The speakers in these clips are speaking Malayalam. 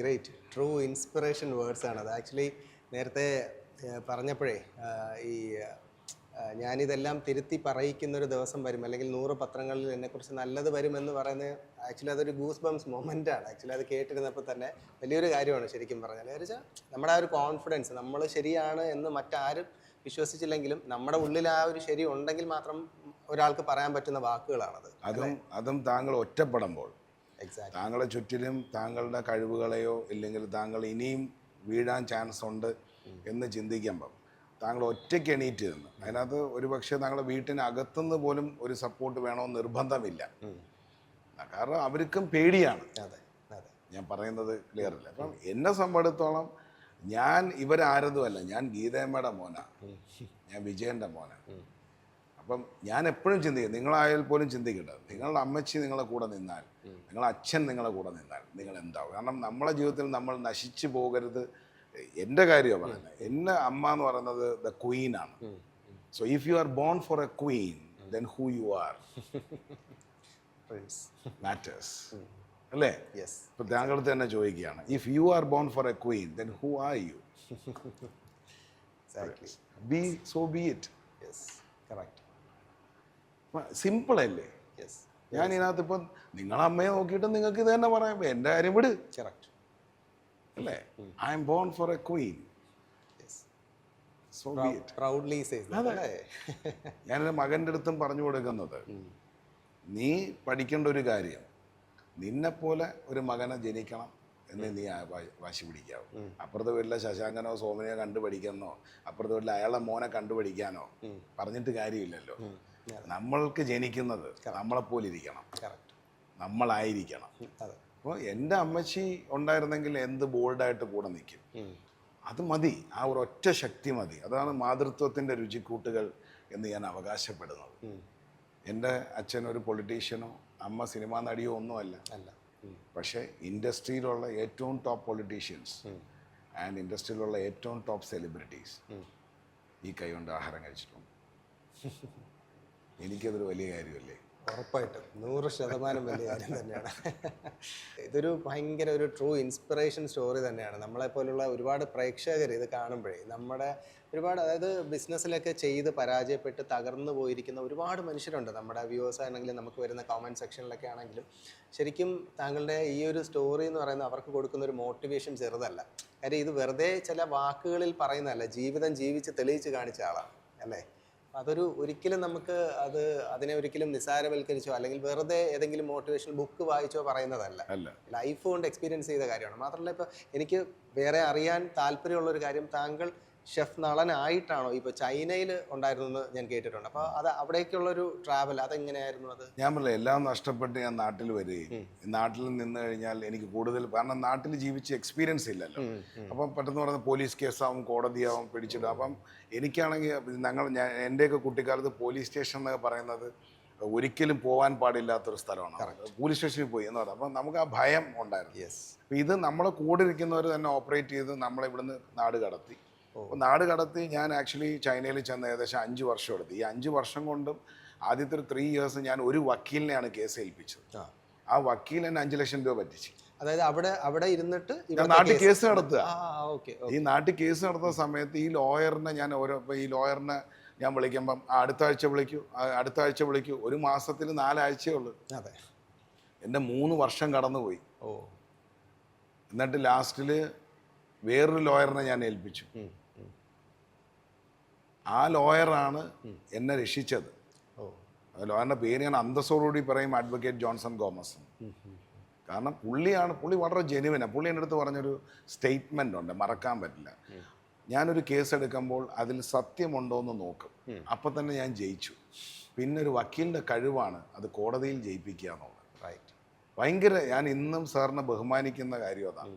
ഗ്രേറ്റ്. ട്രൂ ഇൻസ്പിറേഷൻ വേർഡ്സ് ആണ് അത്. ആക്ച്വലി നേരത്തെ പറഞ്ഞപ്പോഴേ ഈ ഞാനിതെല്ലാം തിരുത്തി പറയിക്കുന്നൊരു ദിവസം വരും, അല്ലെങ്കിൽ 100 പത്രങ്ങളിൽ എന്നെക്കുറിച്ച് നല്ലത് വരുമെന്ന് പറയുന്നത് ആക്ച്വലി അതൊരു ഗൂസ് ബംസ് മൊമെൻ്റ് ആണ്. ആക്ച്വലി അത് കേട്ടിരുന്നപ്പോൾ തന്നെ വലിയൊരു കാര്യമാണ് ശരിക്കും പറഞ്ഞാൽ. എന്ന് വെച്ചാൽ നമ്മുടെ ആ ഒരു കോൺഫിഡൻസ്, നമ്മൾ ശരിയാണ് എന്ന് മറ്റാരും വിശ്വസിച്ചില്ലെങ്കിലും നമ്മുടെ ഉള്ളിൽ ആ ഒരു ശരി ഉണ്ടെങ്കിൽ മാത്രം ഒരാൾക്ക് പറയാൻ പറ്റുന്ന വാക്കുകളാണത്. അതും താങ്കൾ ഒറ്റപ്പെടുമ്പോൾ, എക്സാക്ട്. താങ്കളെ ചുറ്റിലും താങ്കളുടെ കഴിവുകളെയോ ഇല്ലെങ്കിൽ താങ്കൾ ഇനിയും വീഴാൻ ചാൻസ് ഉണ്ട് എന്ന് ചിന്തിക്കുമ്പം താങ്കൾ ഒറ്റയ്ക്ക് എണീറ്റ് നിന്ന് അതിനകത്ത് ഒരുപക്ഷെ താങ്കളുടെ വീട്ടിനകത്തുനിന്ന് പോലും ഒരു സപ്പോർട്ട് വേണമെന്ന് നിർബന്ധമില്ല. കാരണം അവർക്കും പേടിയാണ്. ഞാൻ പറയുന്നത് ക്ലിയർ അല്ല. അപ്പം എന്നെ സംബന്ധിച്ചിടത്തോളം ഞാൻ ഇവരാരതുമല്ല, ഞാൻ ഗീതയമ്മയുടെ മോനാണ്, ഞാൻ വിജയൻ്റെ മോനാണ്. അപ്പം ഞാൻ എപ്പോഴും ചിന്തിക്കും, നിങ്ങളായാൽ പോലും ചിന്തിക്കേണ്ടത്, നിങ്ങളുടെ അമ്മച്ചി നിങ്ങളെ കൂടെ നിന്നാൽ, നിങ്ങളുടെ അച്ഛൻ നിങ്ങളെ കൂടെ നിന്നാൽ നിങ്ങൾ എന്താവും. കാരണം നമ്മളെ ജീവിതത്തിൽ നമ്മൾ നശിച്ചു പോകരുത്. എൻ്റെ കാര്യമാണ് പറയുന്നത്. എൻ്റെ അമ്മ എന്ന് പറയുന്നത് ദ ക്വീനാണ്. So if you are born for a queen, then who you are matters, അല്ലേ? ഇപ്പൊ താങ്കളുടെ തന്നെ ചോദിക്കുകയാണ്, if you are born for a queen, then who are you? Be so be it. Simple അല്ലേ? ഞാൻ ഇതിനകത്ത് ഇപ്പം നിങ്ങളെ അമ്മയെ നോക്കിയിട്ട് നിങ്ങൾക്ക് ഇത് തന്നെ പറയാം, എൻ്റെ കാര്യം വിട്, അല്ലേ? I am born for a queen, so be it. Proudly says. അതെ, ഞാനെൻ്റെ മകൻ്റെ അടുത്തും പറഞ്ഞു കൊടുക്കുന്നത്, നീ പഠിക്കേണ്ട ഒരു കാര്യം, നിന്നെപ്പോലെ ഒരു മകനെ ജനിക്കണം എന്ന് നീ വാശി പിടിക്കാവൂ. അപ്പുറത്തെ വീട്ടിലെ ശശാങ്കനോ സോമനെയോ കണ്ടുപഠിക്കാനോ, അപ്പുറത്തെ വീട്ടിലെ അയാളെ മോനെ കണ്ടുപഠിക്കാനോ പറഞ്ഞിട്ട് കാര്യമില്ലല്ലോ. നമ്മൾക്ക് ജനിക്കുന്നത് നമ്മളെപ്പോലെ ഇരിക്കണം, നമ്മളായിരിക്കണം. അപ്പോൾ എൻ്റെ അമ്മച്ചി ഉണ്ടായിരുന്നെങ്കിൽ എന്ത് ബോൾഡായിട്ട് കൂടെ നിൽക്കും. അത് മതി, ആ ഒരു ഒറ്റ ശക്തി മതി. അതാണ് മാതൃത്വത്തിൻ്റെ രുചിക്കൂട്ടുകൾ എന്ന് ഞാൻ അവകാശപ്പെടുന്നത്. എൻ്റെ അച്ഛൻ ഒരു പൊളിറ്റീഷ്യനോ അമ്മ സിനിമാ നടിയോ ഒന്നുമല്ല. പക്ഷേ ഇൻഡസ്ട്രിയിലുള്ള ഏറ്റവും ടോപ്പ് പൊളിറ്റീഷ്യൻസ് ആൻഡ് ഇൻഡസ്ട്രിയിലുള്ള ഏറ്റവും ടോപ്പ് സെലിബ്രിറ്റീസ് ഈ കൈ കൊണ്ട് ആഹാരം കഴിച്ചിട്ടുണ്ട്. എനിക്കതൊരു വലിയ കാര്യമല്ലേ? ഉറപ്പായിട്ടും 100% വലിയ കാര്യം തന്നെയാണ്. ഇതൊരു ഭയങ്കര ഒരു ട്രൂ ഇൻസ്പിറേഷൻ സ്റ്റോറി തന്നെയാണ്. നമ്മളെപ്പോലുള്ള ഒരുപാട് പ്രേക്ഷകർ ഇത് കാണുമ്പോഴേ, നമ്മുടെ ഒരുപാട്, അതായത് ബിസിനസ്സിലൊക്കെ ചെയ്ത് പരാജയപ്പെട്ട് തകർന്നു പോയിരിക്കുന്ന ഒരുപാട് മനുഷ്യരുണ്ട്. നമ്മുടെ വ്യൂവേഴ്സ് ആണെങ്കിലും നമുക്ക് വരുന്ന കമൻറ്റ് സെക്ഷനിലൊക്കെ ആണെങ്കിലും ശരിക്കും താങ്കളുടെ ഈ ഒരു സ്റ്റോറി എന്ന് പറയുന്നത് അവർക്ക് കൊടുക്കുന്ന ഒരു മോട്ടിവേഷൻ ചെറുതല്ല. കാര്യം ഇത് വെറുതെ ചില വാക്കുകളിൽ പറയുന്നതല്ല, ജീവിതം ജീവിച്ച് തെളിയിച്ച് കാണിച്ച ആളാണ്, അല്ലേ? അതൊരു ഒരിക്കലും നമുക്ക് അതിനെ ഒരിക്കലും നിസ്സാരവൽക്കരിച്ചോ അല്ലെങ്കിൽ വെറുതെ ഏതെങ്കിലും മോട്ടിവേഷണൽ ബുക്ക് വായിച്ചോ പറയുന്നതല്ല. ലൈഫ് കൊണ്ട് എക്സ്പീരിയൻസ് ചെയ്ത കാര്യമാണ്. മാത്രമല്ല, ഇപ്പോൾ എനിക്ക് വേറെ അറിയാൻ താല്പര്യമുള്ളൊരു കാര്യം, താങ്കൾ ഷെഫ് നളനായിട്ടാണോ ഇപ്പോൾ ചൈനയിൽ ഉണ്ടായിരുന്നെന്ന് ഞാൻ കേട്ടിട്ടുണ്ട്. അപ്പോൾ അത് അവിടേക്കുള്ളൊരു ട്രാവൽ അതെങ്ങനെയായിരുന്നു? അത് ഞാൻ പറഞ്ഞില്ല, എല്ലാം നഷ്ടപ്പെട്ട് ഞാൻ നാട്ടിൽ വരികയും നാട്ടിൽ നിന്ന് കഴിഞ്ഞാൽ എനിക്ക് കൂടുതൽ, കാരണം നാട്ടിൽ ജീവിച്ച് എക്സ്പീരിയൻസ് ഇല്ലല്ലോ. അപ്പം പെട്ടെന്ന് പറഞ്ഞ പോലീസ് കേസാവും, കോടതിയാവും, പിടിച്ചിടും. അപ്പം എനിക്കാണെങ്കിൽ എൻ്റെയൊക്കെ കുട്ടിക്കാലത്ത് പോലീസ് സ്റ്റേഷൻ എന്നൊക്കെ പറയുന്നത് ഒരിക്കലും പോകാൻ പാടില്ലാത്തൊരു സ്ഥലമാണ്. പോലീസ് സ്റ്റേഷനിൽ പോയി എന്ന് പറയാം. അപ്പം നമുക്ക് ആ ഭയം ഉണ്ടായിരുന്നു. അപ്പം ഇത് നമ്മളെ കൂടെ ഇരിക്കുന്നവർ തന്നെ ഓപ്പറേറ്റ് ചെയ്ത് നമ്മളെ ഇവിടുന്ന് നാട് കടത്തി. അപ്പോൾ നാട് കടത്തി ഞാൻ ആക്ച്വലി ചൈനയിൽ ചെന്ന് ഏകദേശം 5 വർഷം എടുത്തു. ഈ 5 വർഷം കൊണ്ടും ആദ്യത്തെ ഒരു 3 ഇയേഴ്സ് ഞാൻ ഒരു വക്കീലിനെയാണ് കേസ് ഏൽപ്പിച്ചത്. ആ വക്കീൽ എന്നെ 5 ലക്ഷം രൂപ പറ്റിച്ചു. അതായത് അവിടെ ഇരുന്നിട്ട് നാട്ടിൽ കേസ് നടത്തുക. ഈ നാട്ടിൽ കേസ് നടത്തുന്ന സമയത്ത് ഈ ലോയറിനെ ഞാൻ വിളിക്കുമ്പം അടുത്ത ആഴ്ച വിളിക്കൂ. ഒരു മാസത്തിൽ 4 ആഴ്ചയേ ഉള്ളൂ. എൻ്റെ 3 വർഷം കടന്നുപോയി. എന്നിട്ട് ലാസ്റ്റിൽ വേറൊരു ലോയറിനെ ഞാൻ ഏൽപ്പിച്ചു. ആ ലോയറാണ് എന്നെ രക്ഷിച്ചത്. ലോയറിൻ്റെ പേര് ഞാൻ അന്തസ്സോടുകൂടി പറയും, അഡ്വക്കേറ്റ് ജോൺസൺ ഗോമസ്. കാരണം പുള്ളി വളരെ ജെനുവിനാണ്. പുള്ളി എൻ്റെ അടുത്ത് പറഞ്ഞൊരു സ്റ്റേറ്റ്മെൻ്റ് ഉണ്ട്, മറക്കാൻ പറ്റില്ല. ഞാനൊരു കേസ് എടുക്കുമ്പോൾ അതിൽ സത്യമുണ്ടോ എന്ന് നോക്കും. അപ്പം തന്നെ ഞാൻ ജയിച്ചു. പിന്നെ ഒരു വക്കീലിൻ്റെ കഴിവാണ് അത് കോടതിയിൽ ജയിപ്പിക്കുക എന്നുള്ളത്. ഭയങ്കര, ഞാൻ ഇന്നും സാറിനെ ബഹുമാനിക്കുന്ന കാര്യം അതാണ്.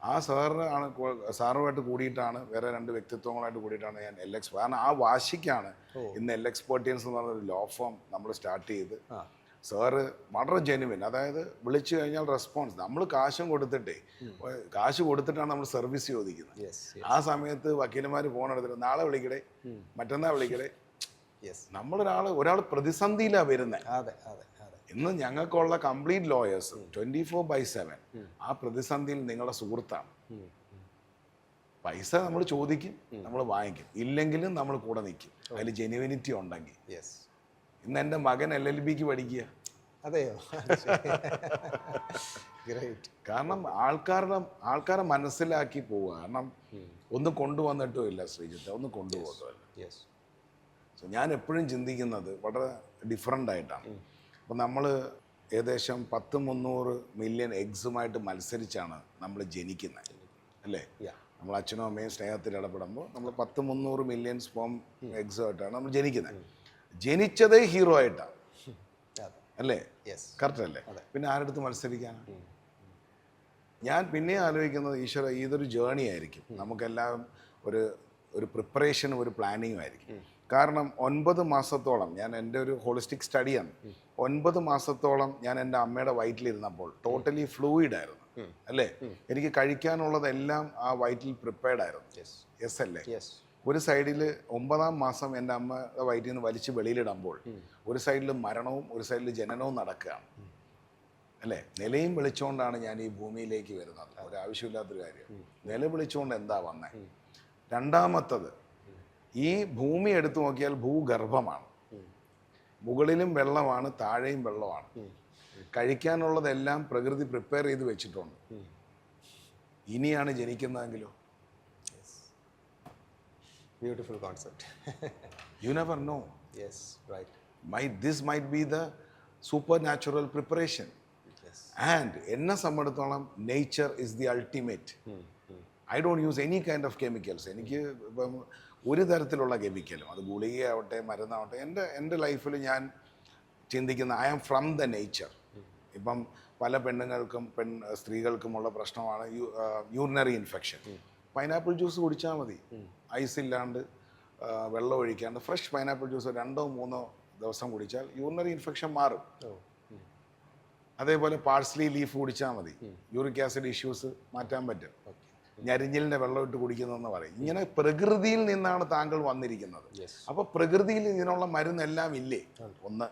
ആ സാറുമായിട്ട് കൂടിയിട്ടാണ്, വേറെ 2 വ്യക്തിത്വങ്ങളായിട്ട് കൂടിയിട്ടാണ് ഞാൻ LX, കാരണം ആ വാശിക്കാണ് ഇന്ന് LX Pertians എന്ന് പറഞ്ഞൊരു ലോ ഫോം നമ്മൾ സ്റ്റാർട്ട് ചെയ്ത്. സാറ് വളരെ ജെനുവിൻ, അതായത് വിളിച്ചു കഴിഞ്ഞാൽ റെസ്പോൺസ്. നമ്മൾ കാശ് കൊടുത്തിട്ടാണ് നമ്മൾ സർവീസ് ചോദിക്കുന്നത്. ആ സമയത്ത് വക്കീലന്മാർ ഫോൺ എടുത്തിട്ട് നാളെ വിളിക്കടേ, മറ്റന്നാൾ വിളിക്കടേ. ഒരാൾ പ്രതിസന്ധിയിലാണ് വരുന്നത്. ഇന്ന് ഞങ്ങൾക്കുള്ള കംപ്ലീറ്റ് ലോയേഴ്സ് 24/7 ആ പ്രതിസന്ധിയിൽ നിങ്ങളുടെ സുഹൃത്താണ്. പൈസ നമ്മൾ ചോദിക്കും, നമ്മൾ വാങ്ങിക്കും, ഇല്ലെങ്കിലും നമ്മൾ കൂടെ നിൽക്കും, അതിൽ ജെനുവിനിറ്റി ഉണ്ടെങ്കിൽ. യെസ്. ഇന്ന് എൻ്റെ മകൻ LLBക്ക് പഠിക്കുക. അതെയോ? ഗ്രേറ്റ്. കാരണം ആൾക്കാരെ മനസ്സിലാക്കി പോവുക. കാരണം ഒന്നും കൊണ്ടുവന്നിട്ടും ഇല്ല ശ്രീജിത്ത്, ഒന്നും കൊണ്ടുപോകുന്നില്ല. യെസ്. സോ ഞാൻ എപ്പോഴും ചിന്തിക്കുന്നത് വളരെ ഡിഫറെൻ്റ് ആയിട്ടാണ്. അപ്പം നമ്മൾ ഏകദേശം 10-300 മില്യൺ എഗ്സുമായിട്ട് മത്സരിച്ചാണ് നമ്മൾ ജനിക്കുന്നത്, അല്ലേ? നമ്മൾ അച്ഛനും അമ്മയും സ്നേഹത്തിൽ ഇടപെടുമ്പോൾ നമ്മൾ 10-300 മില്യൺ സ്പോം എഗ്സുമായിട്ടാണ് നമ്മൾ ജനിക്കുന്നത്. ജനിച്ചതേ ഹീറോ ആയിട്ടാണ്, അല്ലേ? കറക്റ്റ് അല്ലേ? പിന്നെ ആരടുത്ത് മത്സരിക്കാനാണ്? ഞാൻ പിന്നെ ആലോചിക്കുന്നത്, ഈശ്വര, ഇതൊരു ജേണി ആയിരിക്കും. നമുക്കെല്ലാം ഒരു പ്രിപ്പറേഷനും ഒരു പ്ലാനിങ്ങും ആയിരിക്കും. കാരണം 9 മാസത്തോളം ഞാൻ എൻ്റെ ഒരു ഹോളിസ്റ്റിക് സ്റ്റഡിയാണ്. 9 മാസത്തോളം ഞാൻ എൻ്റെ അമ്മയുടെ വയറ്റിലിരുന്നപ്പോൾ ടോട്ടലി ഫ്ലൂയിഡ് ആയിരുന്നു, അല്ലേ? എനിക്ക് കഴിക്കാനുള്ളതെല്ലാം ആ വയറ്റിൽ പ്രിപ്പയർഡ് ആയിരുന്നു. യെസ് അല്ലേ? ഒരു സൈഡിൽ 9-ാം മാസം എൻ്റെ അമ്മയുടെ വയറ്റിൽ നിന്ന് വലിച്ച് വെളിയിലിടുമ്പോൾ ഒരു സൈഡിൽ മരണവും ഒരു സൈഡിൽ ജനനവും നടക്കുകയാണ്, അല്ലേ? നിലയും വിളിച്ചുകൊണ്ടാണ് ഞാൻ ഈ ഭൂമിയിലേക്ക് വരുന്നത്. ഒരാവശ്യമില്ലാത്തൊരു കാര്യം. നില വിളിച്ചുകൊണ്ട് എന്താ വന്നേ? രണ്ടാമത്തത്, ഈ ഭൂമി എടുത്തു നോക്കിയാൽ ഭൂഗർഭമാണ്. മുകളിലും വെള്ളമാണ്, താഴെയും വെള്ളമാണ്. കഴിക്കാനുള്ളതെല്ലാം പ്രകൃതി പ്രിപ്പയർ ചെയ്ത് വെച്ചിട്ടുണ്ട്. ഇനിയാണ് ജനിക്കുന്നതെങ്കിലോ? Beautiful concept. You never know. Yes, right. This might be the supernatural preparation. Yes. And എന്നെ സംബന്ധിച്ചിടത്തോളം nature is the ultimate. I don't use any kind of chemicals. എനിക്ക് ഇപ്പം ഒരു തരത്തിലുള്ള കെമിക്കലും, അത് ഗുളികയാവട്ടെ മരുന്നാവട്ടെ, എൻ്റെ ലൈഫിൽ ഞാൻ ചിന്തിക്കുന്ന I am from the nature. ഇപ്പം പല പെണ്ണുങ്ങൾക്കും സ്ത്രീകൾക്കുമുള്ള പ്രശ്നമാണ് യൂറിനറി ഇൻഫെക്ഷൻ. പൈനാപ്പിൾ ജ്യൂസ് കുടിച്ചാൽ മതി, ഐസ് ഇല്ലാണ്ട്, വെള്ളം ഒഴിക്കാണ്ട് ഫ്രഷ് പൈനാപ്പിൾ ജ്യൂസ് 2-3 ദിവസം കുടിച്ചാൽ യൂറിനറി ഇൻഫെക്ഷൻ മാറും. അതേപോലെ പാഴ്സ്ലി ലീഫ് കുടിച്ചാൽ മതി, യൂറിക് ആസിഡ് ഇഷ്യൂസ് മാറ്റാൻ പറ്റും. ഞരിഞ്ഞിലിൻ്റെ വെള്ളം ഇട്ട് കുടിക്കുന്നതെന്ന് പറയും. ഇങ്ങനെ പ്രകൃതിയിൽ നിന്നാണ് താങ്കൾ വന്നിരിക്കുന്നത്. അപ്പോൾ പ്രകൃതിയിൽ ഇതിനുള്ള മരുന്നെല്ലാം ഇല്ലേ? ഒന്ന്,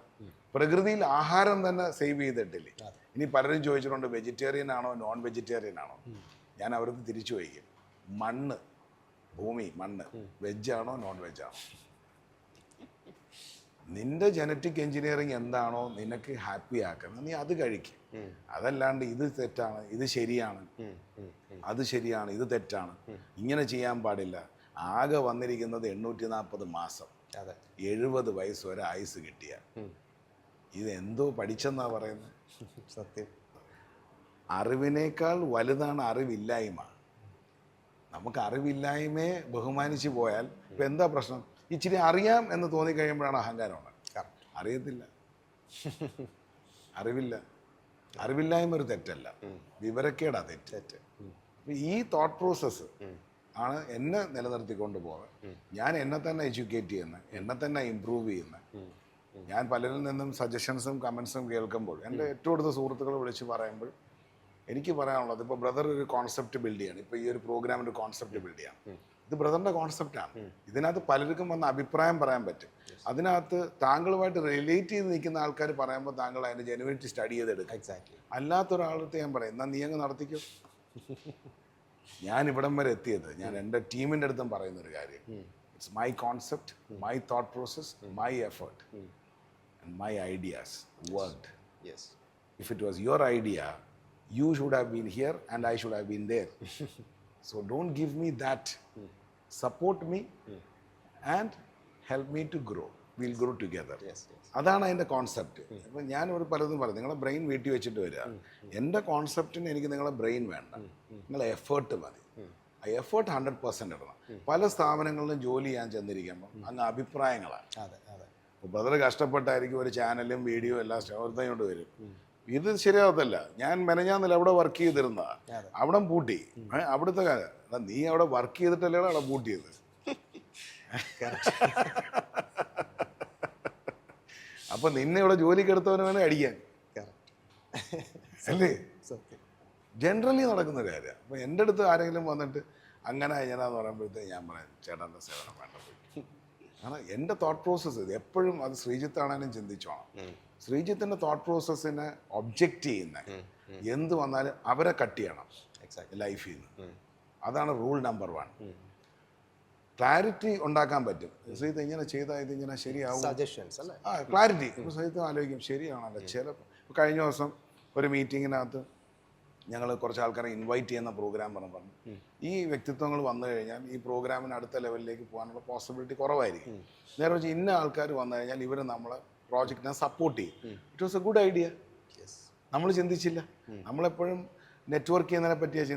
പ്രകൃതിയിൽ ആഹാരം തന്നെ സേവ് ചെയ്തിട്ടില്ലേ? ഇനി പലരും ചോദിച്ചിട്ടുണ്ട് വെജിറ്റേറിയൻ ആണോ നോൺ വെജിറ്റേറിയൻ ആണോ? ഞാൻ അവർക്ക് തിരിച്ചു വയ്ക്കും. മണ്ണ്, ഭൂമി, മണ്ണ് വെജാണോ നോൺ വെജാണോ? നിന്റെ ജനറ്റിക് എഞ്ചിനീയറിങ് എന്താണോ നിനക്ക് ഹാപ്പി ആക്കുന്നത്, നീ അത് കഴിക്കും. അതല്ലാണ്ട് ഇത് തെറ്റാണ്, ഇത് ശരിയാണ്, അത് ശരിയാണ്, ഇത് തെറ്റാണ്, ഇങ്ങനെ ചെയ്യാൻ പാടില്ല. ആകെ വന്നിരിക്കുന്നത് 840 മാസം, 70 വയസ്സ് വരെ ആയുസ് കിട്ടിയ ഇതെന്തോ പഠിച്ചെന്നാ പറയുന്നത്. സത്യം. അറിവിനേക്കാൾ വലുതാണ് അറിവില്ലായ്മ. നമുക്ക് അറിവില്ലായ്മയെ ബഹുമാനിച്ച് പോയാൽ ഇപ്പം എന്താ പ്രശ്നം? ഇച്ചിരി അറിയാം എന്ന് തോന്നിക്കഴിയുമ്പോഴാണ് അഹങ്കാരമാണ്. അറിയത്തില്ല, അറിവില്ല. അറിവില്ലായ്മ ഒരു തെറ്റല്ല, വിവരക്കേടാ തെറ്റ്. ഈ തോട്ട് പ്രോസസ്സ് ആണ് എന്നെ നിലനിർത്തിക്കൊണ്ട് പോകുന്നത്. ഞാൻ എന്നെ തന്നെ എഡ്യൂക്കേറ്റ് ചെയ്യുന്നത്, എന്നെ തന്നെ ഇമ്പ്രൂവ് ചെയ്യുന്നത്. ഞാൻ പലരിൽ നിന്നും സജഷൻസും കമൻസും കേൾക്കുമ്പോൾ എൻ്റെ ഏറ്റവും അടുത്ത സുഹൃത്തുക്കൾ വിളിച്ച് പറയുമ്പോൾ എനിക്ക് പറയാനുള്ളത്, ഇപ്പോൾ ബ്രദർ ഒരു കോൺസെപ്റ്റ് ബിൽഡ് ചെയ്യാണ്. ഇപ്പോൾ ഈ ഒരു പ്രോഗ്രാമിൻ്റെ ഒരു കോൺസെപ്റ്റ് ബിൽഡ് ചെയ്യാണ്. ഇത് ബ്രദറിൻ്റെ കോൺസെപ്റ്റാണ്. ഇതിനകത്ത് പലർക്കും വന്ന് അഭിപ്രായം പറയാൻ പറ്റും. അതിനകത്ത് താങ്കളുമായിട്ട് റിലേറ്റ് ചെയ്ത് നിൽക്കുന്ന ആൾക്കാർ പറയുമ്പോൾ താങ്കൾ അതിൻ്റെ ജെനുവിനിറ്റി സ്റ്റഡി ചെയ്തെടുക്കും. എക്സാക്ട്ലി. അല്ലാത്തൊരാളത്തെ ഞാൻ പറയും, എന്നാൽ നീ അങ്ങ് നടത്തിക്കോ. ഞാൻ ഇവിടം വരെ എത്തിയത് ഞാൻ എൻ്റെ ടീമിൻ്റെ അടുത്തും പറയുന്നൊരു കാര്യം, it's my concept, my thought process, my effort and my ideas worked. Yes. If it was your idea, you should have been here and I should have been there. So don't give me that. Support me and help me to grow. We'll grow together. അതാണ് അതിൻ്റെ കോൺസെപ്റ്റ്. അപ്പം ഞാൻ ഒരു പലതും പറയും, നിങ്ങളെ ബ്രെയിൻ വീട്ടിൽ വെച്ചിട്ട് വരിക. എൻ്റെ കോൺസെപ്റ്റിന് എനിക്ക് നിങ്ങളെ ബ്രെയിൻ വേണ്ട, നിങ്ങളെ എഫേർട്ട് മതി. ആ എഫേർട്ട് 100% ഇടണം. പല സ്ഥാപനങ്ങളിലും ജോലി ചെയ്യാൻ ചെന്നിരിക്കുമ്പോൾ അങ്ങ് അഭിപ്രായങ്ങളാണ്. അപ്പോൾ ബ്രദർ കഷ്ടപ്പെട്ടായിരിക്കും ഒരു ചാനലും വീഡിയോ എല്ലാം കൊണ്ട് വരും. ഇത് ശരിയാവത്തില്ല. ഞാൻ മെനഞ്ഞാന്നില്ല അവിടെ വർക്ക് ചെയ്തിരുന്ന, അവിടെ പൂട്ടി. അവിടുത്തെ കാര്യം നീ അവിടെ വർക്ക് ചെയ്തിട്ടല്ലേ അവിടെ പൂട്ടിയത്. അപ്പൊ നിന്നെ ഇവിടെ ജോലിക്ക് എടുത്തവന് വേണേ അടിക്കാൻ അല്ലേ? ജനറലി നടക്കുന്ന കാര്യം. അപ്പൊ എൻ്റെ അടുത്ത് ആരെങ്കിലും വന്നിട്ട് അങ്ങനെ എങ്ങനെയാന്ന് പറയുമ്പോഴത്തേക്ക് ഞാൻ പറയാം, ചേട്ടൻ്റെ സേവനം വേണ്ട. കാരണം എൻ്റെ തോട്ട് പ്രോസസ്സ് ഇത് എപ്പോഴും അത് ശ്രീജിത്താണേലും ചിന്തിച്ചോണം. ശ്രീജിത്തിൻ്റെ തോട്ട് പ്രോസസ്സിനെ ഒബ്ജക്റ്റ് ചെയ്യുന്ന എന്ത് വന്നാലും അവരെ കട്ട് ചെയ്യണം എക്സാക്ട്. ലൈഫിൽ നിന്ന്. അതാണ് റൂൾ നമ്പർ 1. ക്ലാരിറ്റി ഉണ്ടാക്കാൻ പറ്റും. ശ്രീജിത്ത് ഇങ്ങനെ ചെയ്താൽ ഇതിങ്ങനെ ശരിയാവും. സജഷൻസ് അല്ലേ? ക്ലാരിറ്റി. ഇപ്പോൾ ശ്രീജിത്ത് ആലോചിക്കും ശരിയാണല്ലോ. ചിലപ്പോൾ കഴിഞ്ഞ ദിവസം ഒരു മീറ്റിങ്ങിനകത്ത് ഞങ്ങൾ കുറച്ച് ആൾക്കാരെ ഇൻവൈറ്റ് ചെയ്യുന്ന പ്രോഗ്രാം പറഞ്ഞു ഈ വ്യക്തിത്വങ്ങൾ വന്നു കഴിഞ്ഞാൽ ഈ പ്രോഗ്രാമിന് അടുത്ത ലെവലിലേക്ക് പോകാനുള്ള പോസിബിലിറ്റി കുറവായിരിക്കും. നേരെ വെച്ച് ഇന്ന ആൾക്കാർ വന്നു കഴിഞ്ഞാൽ ഇവർ നമ്മളെ പ്രോജക്റ്റിനെ സപ്പോർട്ട് ചെയ്യും. It was A good idea. നമ്മൾ ചിന്തിച്ചില്ല. നമ്മളെപ്പോഴും നെറ്റ്വർക്ക് ചെയ്യുന്നതിനെ പറ്റിയാണ്